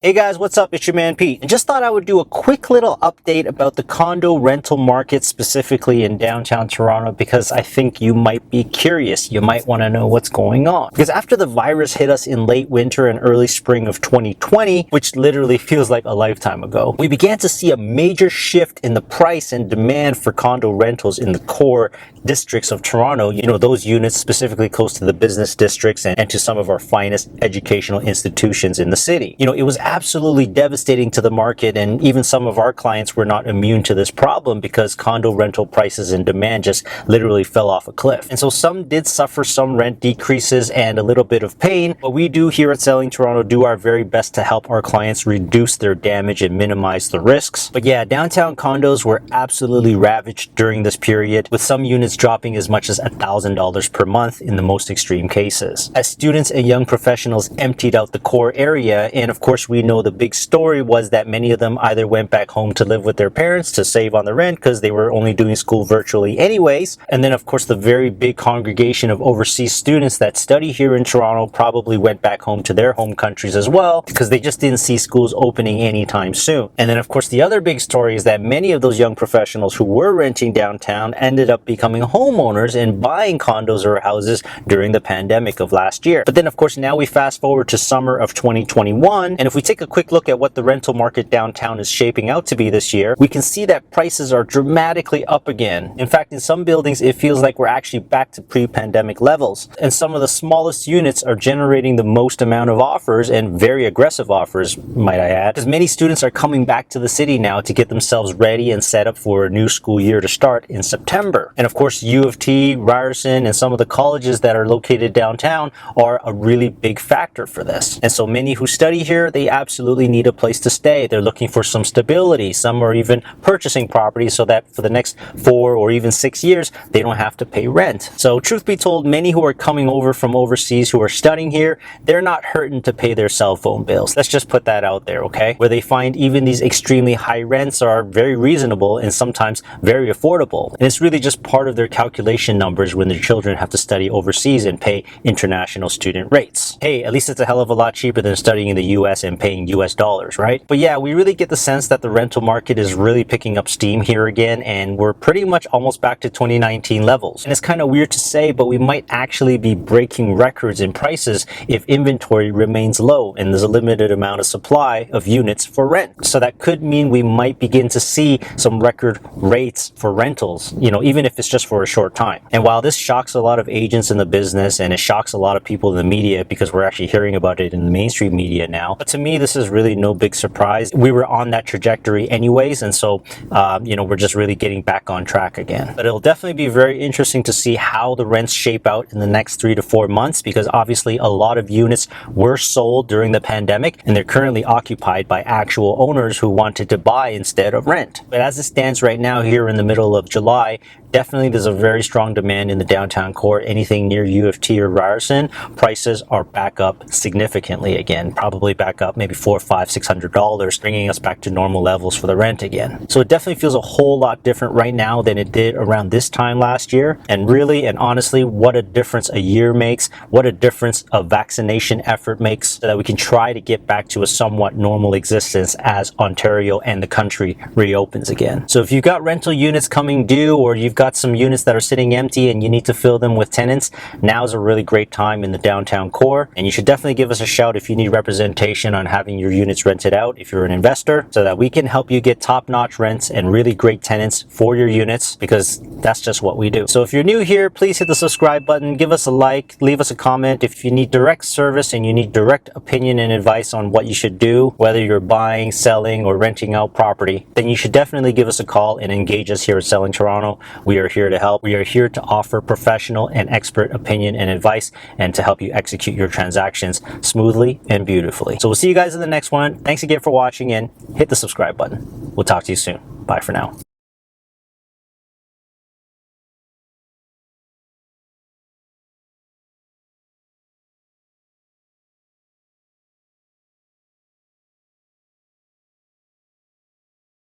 Hey guys, what's up? It's your man Pete. I just thought I would do a quick little update about the condo rental market, specifically in downtown Toronto, because I think you might be curious. You might want to know what's going on. Because after the virus hit us in late winter and early spring of 2020, which literally feels like a lifetime ago, we began to see a major shift in the price and demand for condo rentals in the core districts of Toronto. You know, those units specifically close to the business districts and to some of our finest educational institutions in the city. You know, it was absolutely devastating to the market, and even some of our clients were not immune to this problem because condo rental prices and demand just literally fell off a cliff. And so some did suffer some rent decreases and a little bit of pain, but we do here at Selling Toronto do our very best to help our clients reduce their damage and minimize the risks. But yeah, downtown condos were absolutely ravaged during this period, with some units dropping as much as $1,000 per month in the most extreme cases. As students and young professionals emptied out the core area, and of course we know the big story was that many of them either went back home to live with their parents to save on the rent because they were only doing school virtually anyways. And then of course the very big congregation of overseas students that study here in Toronto probably went back home to their home countries as well because they just didn't see schools opening anytime soon. And then of course the other big story is that many of those young professionals who were renting downtown ended up becoming homeowners and buying condos or houses during the pandemic of last year. But then of course now we fast forward to summer of 2021, and if we take a quick look at what the rental market downtown is shaping out to be this year, we can see that prices are dramatically up again. In fact, in some buildings it feels like we're actually back to pre-pandemic levels, and some of the smallest units are generating the most amount of offers, and very aggressive offers, might I add, because many students are coming back to the city now to get themselves ready and set up for a new school year to start in September. And of course U of T, Ryerson, and some of the colleges that are located downtown are a really big factor for this. And so many who study here, they absolutely need a place to stay. They're looking for some stability. Some are even purchasing property so that for the next 4 or even 6 years, they don't have to pay rent. So truth be told, many who are coming over from overseas who are studying here, they're not hurting to pay their cell phone bills. Let's just put that out there, okay? Where they find even these extremely high rents are very reasonable and sometimes very affordable. And it's really just part of their calculation numbers when their children have to study overseas and pay international student rates. Hey, at least it's a hell of a lot cheaper than studying in the US and paying US dollars, right? But yeah, we really get the sense that the rental market is really picking up steam here again, and we're pretty much almost back to 2019 levels. And it's kind of weird to say, but we might actually be breaking records in prices if inventory remains low and there's a limited amount of supply of units for rent. So that could mean we might begin to see some record rates for rentals, you know, even if it's just for a short time. And while this shocks a lot of agents in the business and it shocks a lot of people in the media because we're actually hearing about it in the mainstream media now, but to me this is really no big surprise. We were on that trajectory anyways, and so you know, we're just really getting back on track again. But it'll definitely be very interesting to see how the rents shape out in the next 3 to 4 months, because obviously a lot of units were sold during the pandemic and they're currently occupied by actual owners who wanted to buy instead of rent. But as it stands right now here in the middle of July, definitely there's a very strong demand in the downtown core. Anything near U of T or Ryerson, prices are back up significantly again, probably back up maybe $400, $500, $600, bringing us back to normal levels for the rent again. So it definitely feels a whole lot different right now than it did around this time last year. And really and honestly, what a difference a year makes, what a difference a vaccination effort makes, so that we can try to get back to a somewhat normal existence as Ontario and the country reopens again. So if you've got rental units coming due, or you've got some units that are sitting empty and you need to fill them with tenants, now is a really great time in the downtown core. And you should definitely give us a shout if you need representation on having your units rented out if you're an investor, so that we can help you get top-notch rents and really great tenants for your units, because that's just what we do. So if you're new here, please hit the subscribe button, give us a like, leave us a comment. If you need direct service and you need direct opinion and advice on what you should do, whether you're buying, selling, or renting out property, then you should definitely give us a call and engage us here at Selling Toronto. We are here to help. We are here to offer professional and expert opinion and advice, and to help you execute your transactions smoothly and beautifully. So we'll see you guys in the next one. Thanks again for watching, and hit the subscribe button. We'll talk to you soon. Bye for now.